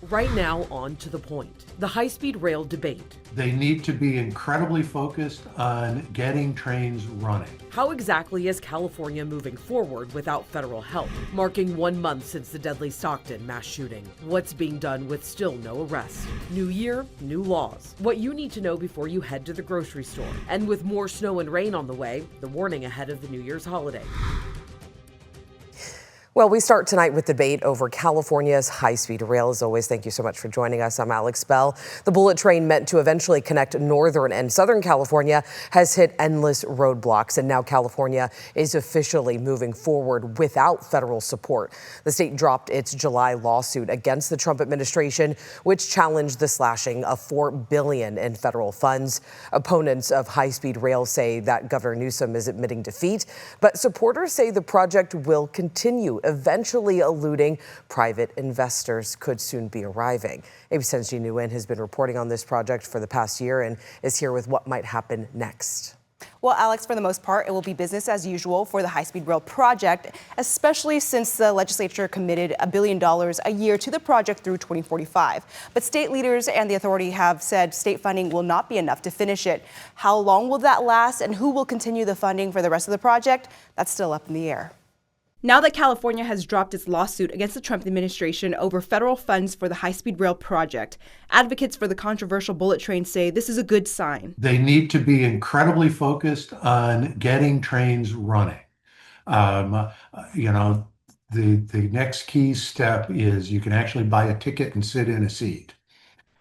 Right now, on to the point. The high-speed rail debate. They need to be incredibly focused on getting trains running. How exactly is California moving forward without federal help? Marking 1 month since the deadly Stockton mass shooting. What's being done with still no arrests? New year, new laws. What you need to know before you head to the grocery store. And with more snow and rain on the way, the warning ahead of the New Year's holiday. Well, we start tonight with debate over California's high-speed rail. As always, thank you so much for joining us. I'm Alex Bell. The bullet train meant to eventually connect Northern and Southern California has hit endless roadblocks, and now California is officially moving forward without federal support. The state dropped its July lawsuit against the Trump administration, which challenged the slashing of $4 billion in federal funds. Opponents of high-speed rail say that Governor Newsom is admitting defeat, but supporters say the project will continue, eventually eluding private investors could soon be arriving. ABC's Ji Nguyen has been reporting on this project for the past year and is here with what might happen next. Well, Alex, for the most part, it will be business as usual for the high-speed rail project, especially since the legislature committed $1 billion a year to the project through 2045. But state leaders and the authority have said state funding will not be enough to finish it. How long will that last, and who will continue the funding for the rest of the project? That's still up in the air. Now that California has dropped its lawsuit against the Trump administration over federal funds for the high-speed rail project, advocates for the controversial bullet train say this is a good sign. They need to be incredibly focused on getting trains running. The next key step is you can actually buy a ticket and sit in a seat.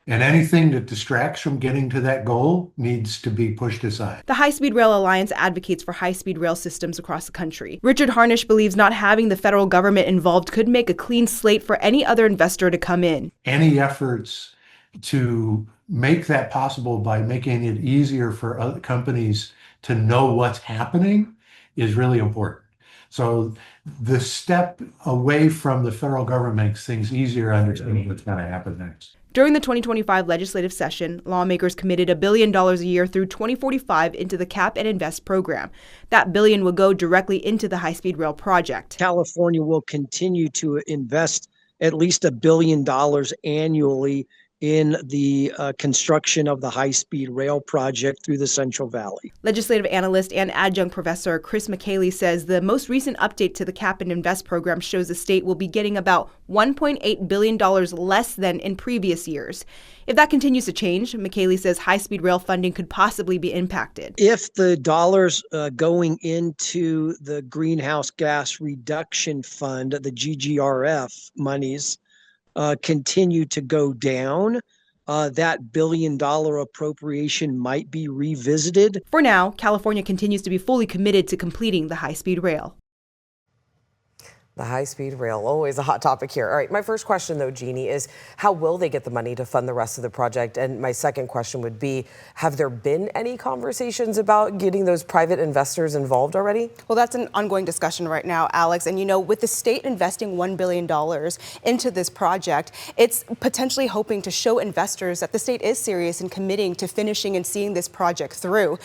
And anything that distracts from getting to that goal needs to be pushed aside. The High-Speed Rail Alliance advocates for high-speed rail systems across the country. Richard Harnish believes not having the federal government involved could make a clean slate for any other investor to come in. Any efforts to make that possible by making it easier for other companies to know what's happening is really important. So the step away from the federal government makes things easier understanding what's going to happen next. During the 2025 legislative session, lawmakers committed $1 billion a year through 2045 into the Cap and Invest program. That billion will go directly into the high-speed rail project. California will continue to invest at least $1 billion annually in the construction of the high-speed rail project through the Central Valley. Legislative analyst and adjunct professor Chris McKaylee says the most recent update to the Cap and Invest program shows the state will be getting about $1.8 billion less than in previous years. If that continues to change, McKaylee says high-speed rail funding could possibly be impacted. If the dollars going into the Greenhouse Gas Reduction Fund, the GGRF monies, continue to go down, that $1 billion appropriation might be revisited. For now, California continues to be fully committed to completing the high-speed rail. The high-speed rail, always a hot topic here. All right, my first question, though, Jeannie, is how will they get the money to fund the rest of the project? And my second question would be, have there been any conversations about getting those private investors involved already? Well, that's an ongoing discussion right now, Alex. And, with the state investing $1 billion into this project, it's potentially hoping to show investors that the state is serious in committing to finishing and seeing this project through.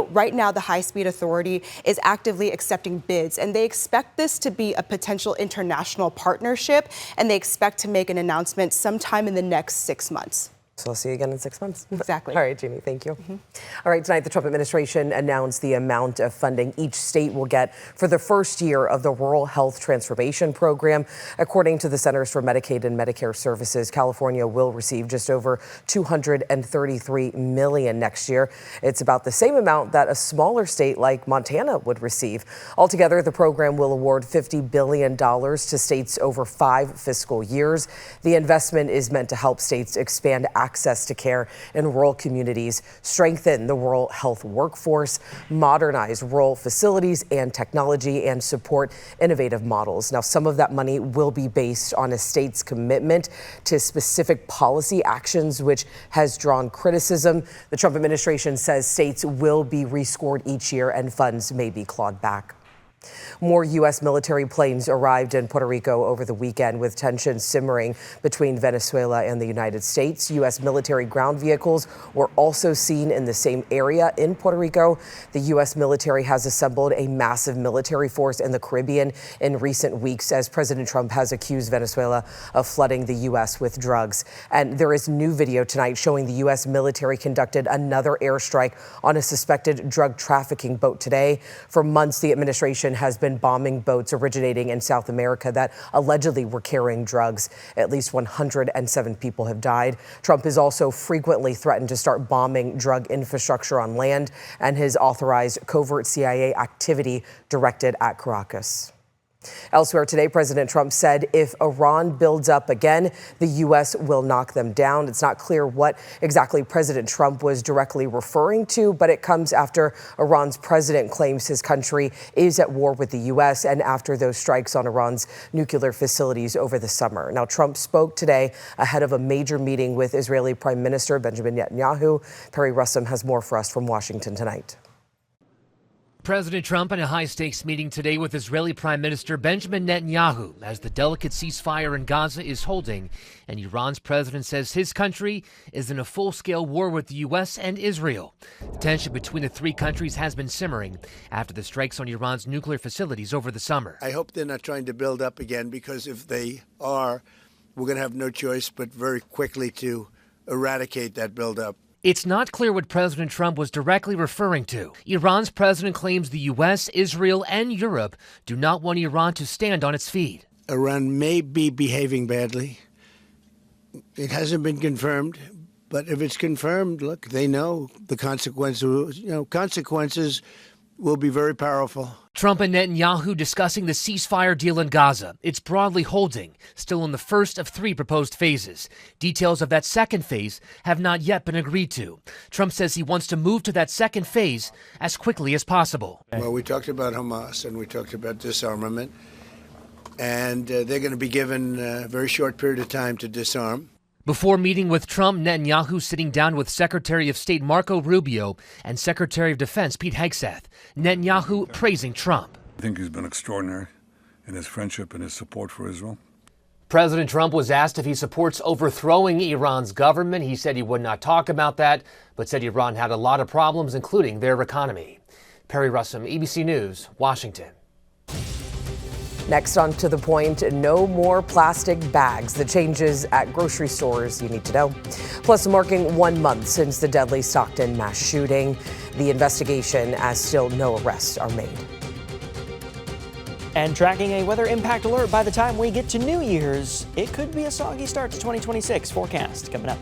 Right now, the High-Speed Authority is actively accepting bids, and they expect this to be a potential international partnership, and they expect to make an announcement sometime in the next 6 months. So I'll see you again in 6 months. Exactly. All right, Jeannie, thank you. All right, tonight the Trump administration announced the amount of funding each state will get for the first year of the Rural Health Transformation Program. According to the Centers for Medicaid and Medicare Services, California will receive just over $233 million next year. It's about the same amount that a smaller state like Montana would receive. Altogether, the program will award $50 billion to states over 5 fiscal years. The investment is meant to help states expand access to care in rural communities, strengthen the rural health workforce, modernize rural facilities and technology, and support innovative models. Now, some of that money will be based on a state's commitment to specific policy actions, which has drawn criticism. The Trump administration says states will be rescored each year and funds may be clawed back. More U.S. military planes arrived in Puerto Rico over the weekend, with tensions simmering between Venezuela and the United States. U.S. military ground vehicles were also seen in the same area in Puerto Rico. The U.S. military has assembled a massive military force in the Caribbean in recent weeks, as President Trump has accused Venezuela of flooding the U.S. with drugs. And there is new video tonight showing the U.S. military conducted another airstrike on a suspected drug trafficking boat today. For months, the administration has been bombing boats originating in South America that allegedly were carrying drugs. At least 107 people have died. Trump has also frequently threatened to start bombing drug infrastructure on land and has authorized covert CIA activity directed at Caracas. Elsewhere today, President Trump said if Iran builds up again, the U.S. will knock them down. It's not clear what exactly President Trump was directly referring to, but it comes after Iran's president claims his country is at war with the U.S. and after those strikes on Iran's nuclear facilities over the summer. Now, Trump spoke today ahead of a major meeting with Israeli Prime Minister Benjamin Netanyahu. Perry Russom has more for us from Washington tonight. President Trump in a high-stakes meeting today with Israeli Prime Minister Benjamin Netanyahu as the delicate ceasefire in Gaza is holding, and Iran's president says his country is in a full-scale war with the U.S. and Israel. The tension between the three countries has been simmering after the strikes on Iran's nuclear facilities over the summer. I hope they're not trying to build up again, because if they are, we're going to have no choice but very quickly to eradicate that buildup. It's not clear what President Trump was directly referring to. Iran's president claims the U.S., Israel, and Europe do not want Iran to stand on its feet. Iran may be behaving badly. It hasn't been confirmed, but if it's confirmed, look, they know the consequences. Consequences will be very powerful. Trump and Netanyahu discussing the ceasefire deal in Gaza. It's broadly holding, still in the first of three proposed phases. Details of that second phase have not yet been agreed to. Trump says he wants to move to that second phase as quickly as possible. Well, we talked about Hamas and we talked about disarmament, and they're going to be given a very short period of time to disarm. Before meeting with Trump, Netanyahu sitting down with Secretary of State Marco Rubio and Secretary of Defense Pete Hegseth. Netanyahu praising Trump. I think he's been extraordinary in his friendship and his support for Israel. President Trump was asked if he supports overthrowing Iran's government. He said he would not talk about that, but said Iran had a lot of problems, including their economy. Perry Russom, ABC News, Washington. Next, on To The Point, no more plastic bags. The changes at grocery stores you need to know. Plus, marking 1 month since the deadly Stockton mass shooting. The investigation, as still no arrests are made. And tracking a weather impact alert by the time we get to New Year's. It could be a soggy start to 2026 forecast coming up.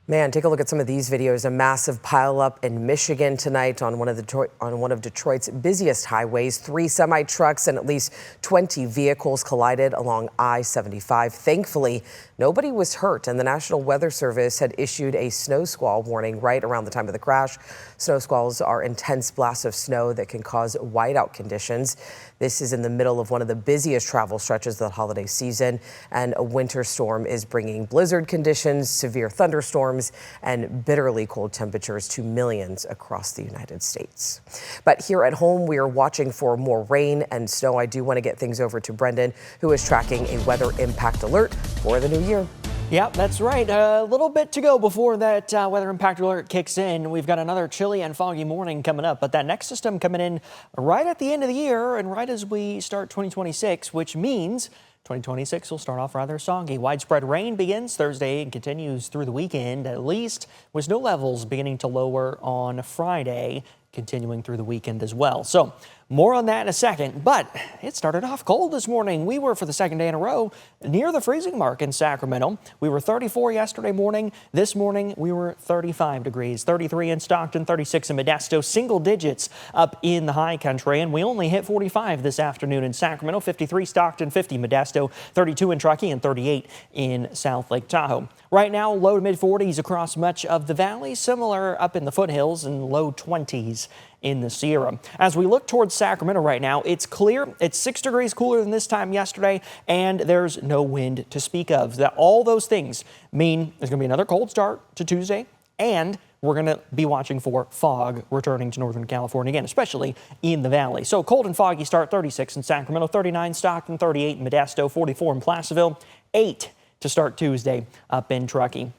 Man, take a look at some of these videos. A massive pileup in Michigan tonight on one of Detroit's busiest highways. 3 semi-trucks and at least 20 vehicles collided along I-75. Thankfully, nobody was hurt, and the National Weather Service had issued a snow squall warning right around the time of the crash. Snow squalls are intense blasts of snow that can cause whiteout conditions. This is in the middle of one of the busiest travel stretches of the holiday season, and a winter storm is bringing blizzard conditions, severe thunderstorms, and bitterly cold temperatures to millions across the United States. But here at home, we are watching for more rain and snow. I do want to get things over to Brendan, who is tracking a weather impact alert for the new year. Yep, that's right. A little bit to go before that weather impact alert kicks in. We've got another chilly and foggy morning coming up, but that next system coming in right at the end of the year and right as we start 2026, which means 2026 will start off rather soggy. Widespread rain begins Thursday and continues through the weekend, at least, with snow levels beginning to lower on Friday, continuing through the weekend as well. So more on that in a second, but it started off cold this morning. We were, for the second day in a row, near the freezing mark in Sacramento. We were 34 yesterday morning. This morning, we were 35 degrees, 33 in Stockton, 36 in Modesto, single digits up in the high country. And we only hit 45 this afternoon in Sacramento, 53 Stockton, 50 Modesto, 32 in Truckee, and 38 in South Lake Tahoe. Right now, low to mid 40s across much of the valley, similar up in the foothills, and low 20s in the Sierra. As we look towards Sacramento right now, it's clear. It's 6 degrees cooler than this time yesterday, and there's no wind to speak of. All those things mean there's going to be another cold start to Tuesday, and we're going to be watching for fog returning to Northern California again, especially in the valley. So cold and foggy start, 36 in Sacramento, 39 Stockton, 38 in Modesto, 44 in Placerville, 8 to start Tuesday up in Truckee.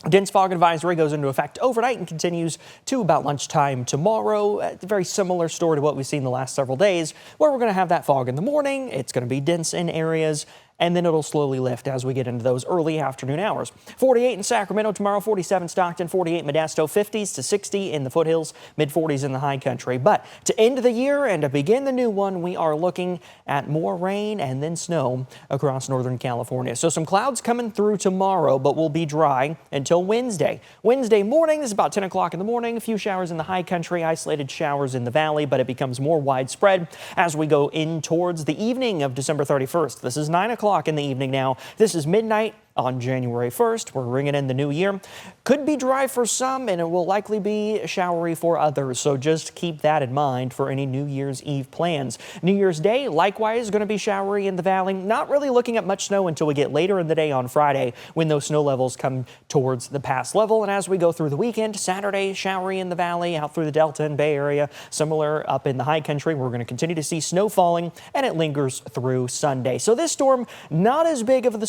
Dense fog advisory goes into effect overnight and continues to about lunchtime tomorrow. A very similar story to what we've seen the last several days, where we're going to have that fog in the morning. It's going to be dense in areas, and then it'll slowly lift as we get into those early afternoon hours. 48 in Sacramento tomorrow, 47 Stockton, 48 Modesto, 50s to 60 in the foothills, mid-40s in the high country. But to end the year and to begin the new one, we are looking at more rain and then snow across Northern California. So some clouds coming through tomorrow, but will be dry until Wednesday. Wednesday morning, this is about 10 o'clock in the morning, a few showers in the high country, isolated showers in the valley, but it becomes more widespread as we go in towards the evening of December 31st. This is 9 o'clock in the evening now. This is midnight on January 1st. We're ringing in the new year. Could be dry for some, and it will likely be showery for others. So just keep that in mind for any New Year's Eve plans. New Year's Day, likewise, going to be showery in the valley. Not really looking at much snow until we get later in the day on Friday, when those snow levels come towards the pass level. And as we go through the weekend, Saturday, showery in the valley, out through the Delta and Bay Area. Similar up in the high country. We're going to continue to see snow falling, and it lingers through Sunday. So this storm, not as big of a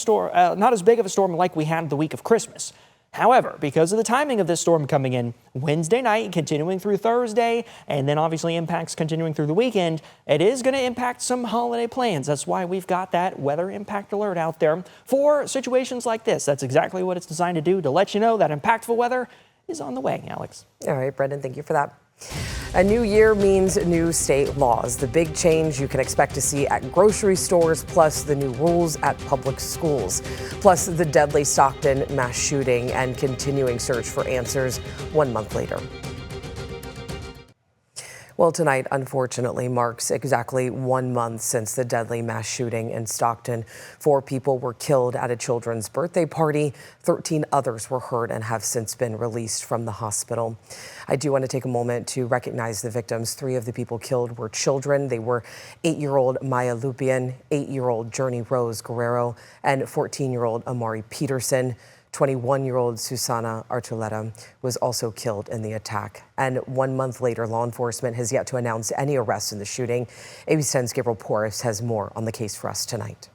storm like we had the week of Christmas. However, because of the timing of this storm coming in Wednesday night, continuing through Thursday, and then obviously impacts continuing through the weekend, it is going to impact some holiday plans. That's why we've got that weather impact alert out there for situations like this. That's exactly what it's designed to do, to let you know that impactful weather is on the way, Alex. All right, Brendan, thank you for that. A new year means new state laws. The big change you can expect to see at grocery stores, plus the new rules at public schools, plus the deadly Stockton mass shooting and continuing search for answers 1 month later. Well, tonight, unfortunately, marks exactly 1 month since the deadly mass shooting in Stockton. 4 people were killed at a children's birthday party. 13 others were hurt and have since been released from the hospital. I do want to take a moment to recognize the victims. 3 of the people killed were children. They were 8-year-old Maya Lupian, 8-year-old Journey Rose Guerrero, and 14-year-old Amari Peterson. 21-year-old Susana Artuleta was also killed in the attack. And 1 month later, law enforcement has yet to announce any arrests in the shooting. ABC 10's Gabriel Porras has more on the case for us tonight.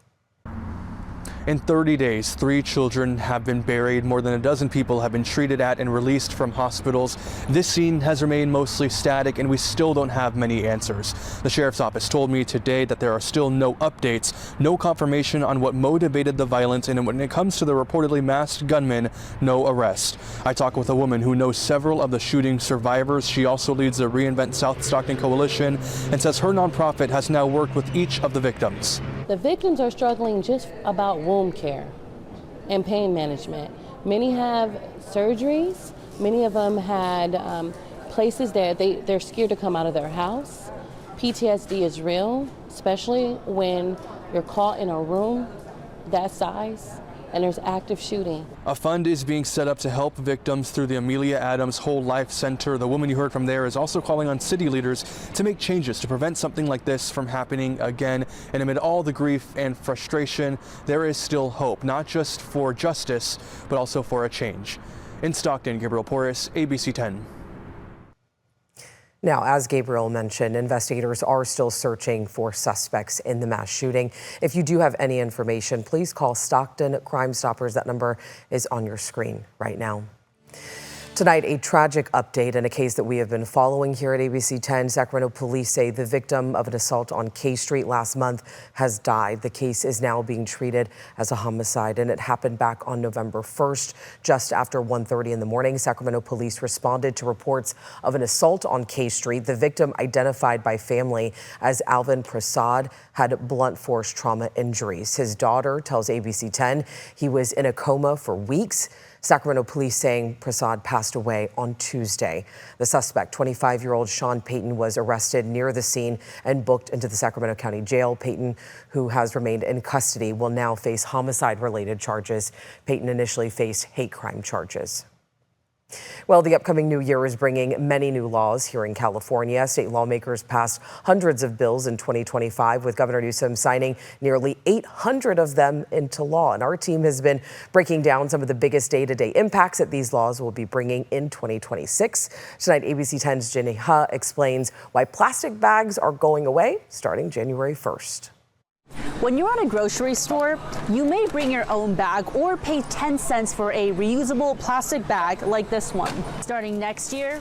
In 30 days, 3 children have been buried. More than a dozen people have been treated at and released from hospitals. This scene has remained mostly static, and we still don't have many answers. The sheriff's office told me today that there are still no updates, no confirmation on what motivated the violence, and when it comes to the reportedly masked gunman, no arrest. I talked with a woman who knows several of the shooting survivors. She also leads the Reinvent South Stockton Coalition and says her nonprofit has now worked with each of the victims. The victims are struggling just about wound care and pain management. Many have surgeries. Many of them had places that they're scared to come out of their house. PTSD is real, especially when you're caught in a room that size and there's active shooting. A fund is being set up to help victims through the Amelia Adams Whole Life Center. The woman you heard from there is also calling on city leaders to make changes to prevent something like this from happening again. And amid all the grief and frustration, there is still hope, not just for justice, but also for a change. In Stockton, Gabriel Porras, ABC 10. Now, as Gabriel mentioned, investigators are still searching for suspects in the mass shooting. If you do have any information, please call Stockton Crime Stoppers. That number is on your screen right now. Tonight, a tragic update in a case that we have been following here at ABC 10. Sacramento police say the victim of an assault on K Street last month has died. The case is now being treated as a homicide, and it happened back on November 1st, just after 1:30 in the morning. Sacramento police responded to reports of an assault on K Street. The victim, identified by family as Alvin Prasad, had blunt force trauma injuries. His daughter tells ABC 10 he was in a coma for weeks. Sacramento police saying Prasad passed away on Tuesday. The suspect, 25-year-old Sean Payton, was arrested near the scene and booked into the Sacramento County Jail. Payton, who has remained in custody, will now face homicide-related charges. Payton initially faced hate crime charges. Well, the upcoming new year is bringing many new laws here in California. State lawmakers passed hundreds of bills in 2025, with Governor Newsom signing nearly 800 of them into law. And our team has been breaking down some of the biggest day-to-day impacts that these laws will be bringing in 2026. Tonight, ABC 10's Jenny Huh explains why plastic bags are going away starting January 1st. When you're at a grocery store, you may bring your own bag or pay 10 cents for a reusable plastic bag like this one. Starting next year,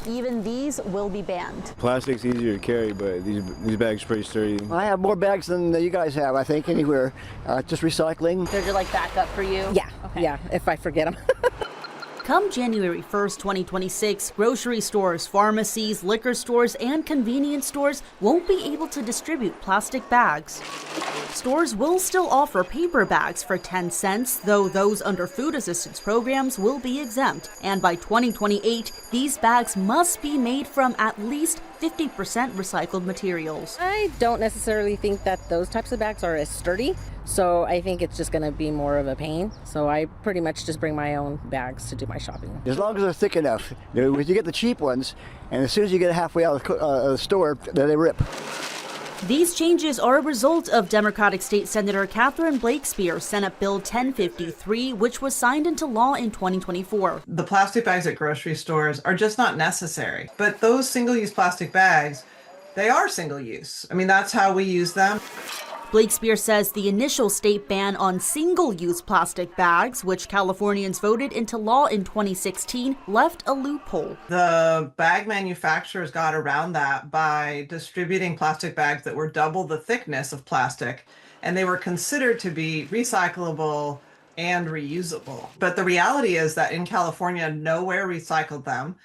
even these will be banned. Plastic's easier to carry, but these bags are pretty sturdy. I have more bags than you guys have, I think, anywhere. Just recycling. They're like backup for you? Yeah, okay. Yeah, if I forget them. Come January 1st, 2026, grocery stores, pharmacies, liquor stores, and convenience stores won't be able to distribute plastic bags. Stores will still offer paper bags for 10 cents, though those under food assistance programs will be exempt. And by 2028, these bags must be made from at least 50% recycled materials. I don't necessarily think that those types of bags are as sturdy, so I think it's just going to be more of a pain. So I pretty much just bring my own bags to do my shopping. As long as they're thick enough. You get the cheap ones, and as soon as you get halfway out of the store, then they rip. These changes are a result of Democratic State Senator Catherine Blakespear Senate Bill 1053, which was signed into law in 2024. The plastic bags at grocery stores are just not necessary. But those single-use plastic bags, they are single-use. I mean, that's how we use them. Blakespear says the initial state ban on single-use plastic bags, which Californians voted into law in 2016, left a loophole. The bag manufacturers got around that by distributing plastic bags that were double the thickness of plastic, and they were considered to be recyclable and reusable. But the reality is that in California, nowhere recycled them,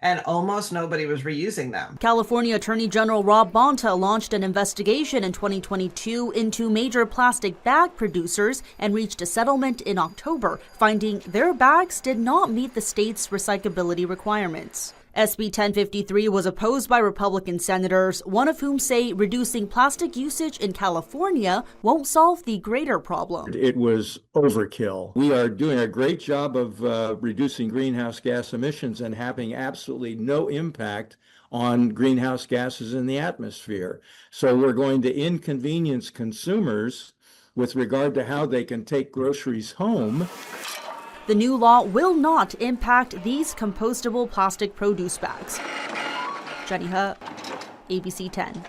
and almost nobody was reusing them. California Attorney General Rob Bonta launched an investigation in 2022 into major plastic bag producers and reached a settlement in October, finding their bags did not meet the state's recyclability requirements. SB 1053 was opposed by Republican senators, one of whom say reducing plastic usage in California won't solve the greater problem. It was overkill. We are doing a great job of reducing greenhouse gas emissions and having absolutely no impact on greenhouse gases in the atmosphere. So we're going to inconvenience consumers with regard to how they can take groceries home. The new law will not impact these compostable plastic produce bags. Jenny Huh, ABC 10.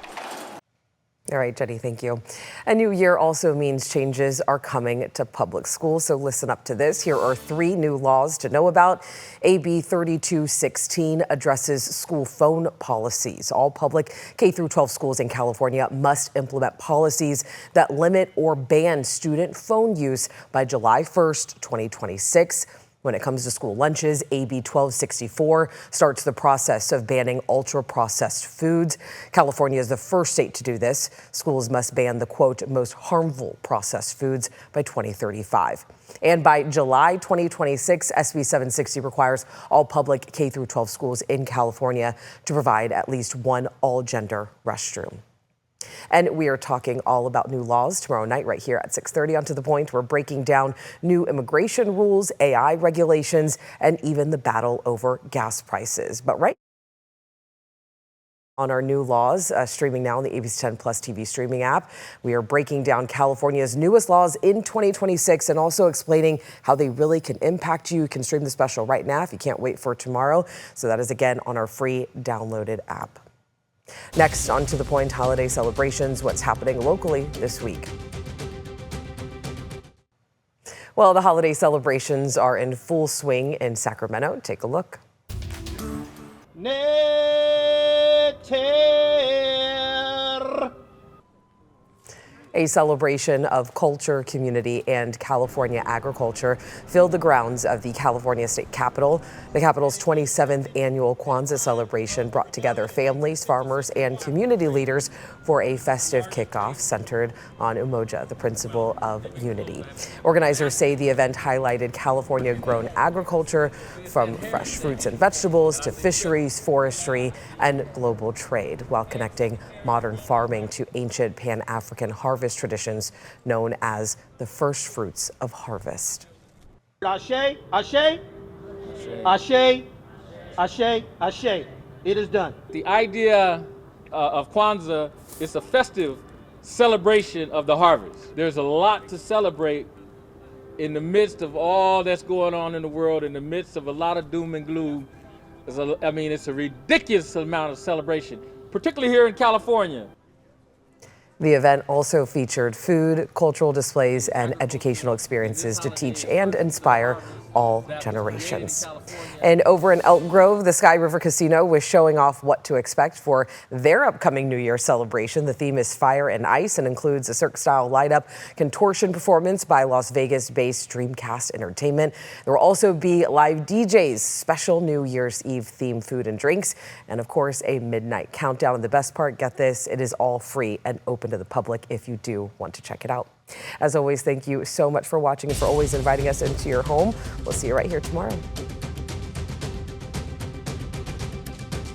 All right, Jenny, thank you. A new year also means changes are coming to public schools, so listen up to this. Here are 3 new laws to know about. AB 3216 addresses school phone policies. All public K-12 schools in California must implement policies that limit or ban student phone use by July 1st, 2026. When it comes to school lunches, AB 1264 starts the process of banning ultra-processed foods. California is the first state to do this. Schools must ban the, quote, most harmful processed foods by 2035. And by July 2026, SB 760 requires all public K-12 schools in California to provide at least one all-gender restroom. And we are talking all about new laws tomorrow night right here at 6:30 on To The Point. We're breaking down new immigration rules, AI regulations, and even the battle over gas prices. But right on our new laws, streaming now on the ABC 10 Plus TV streaming app, we are breaking down California's newest laws in 2026 and also explaining how they really can impact you. You can stream the special right now if you can't wait for tomorrow. So that is again on our free downloaded app. Next, on To The Point, holiday celebrations, what's happening locally this week. Well, the holiday celebrations are in full swing in Sacramento. Take a look. A celebration of culture, community, and California agriculture filled the grounds of the California State Capitol. The Capitol's 27th annual Kwanzaa celebration brought together families, farmers, and community leaders for a festive kickoff centered on Umoja, the principle of unity. Organizers say the event highlighted California-grown agriculture, from fresh fruits and vegetables to fisheries, forestry, and global trade, while connecting modern farming to ancient Pan-African harvest traditions known as the first fruits of harvest. Ashe, Ashe, Ashe, Ashe, Ashe. It is done. The idea of Kwanzaa is a festive celebration of the harvest. There's a lot to celebrate in the midst of all that's going on in the world, in the midst of a lot of doom and gloom. It's a ridiculous amount of celebration, particularly here in California. The event also featured food, cultural displays, and educational experiences to teach and inspire all generations. And over in Elk Grove, the Sky River Casino was showing off what to expect for their upcoming New Year celebration. The theme is fire and ice and includes a cirque-style light-up contortion performance by Las Vegas-based Dreamcast Entertainment. There will also be live DJs, special New Year's Eve themed food and drinks, and of course a midnight countdown. And the best part, get this, it is all free and open to the public if you do want to check it out. As always, thank you so much for watching and for always inviting us into your home. We'll see you right here tomorrow.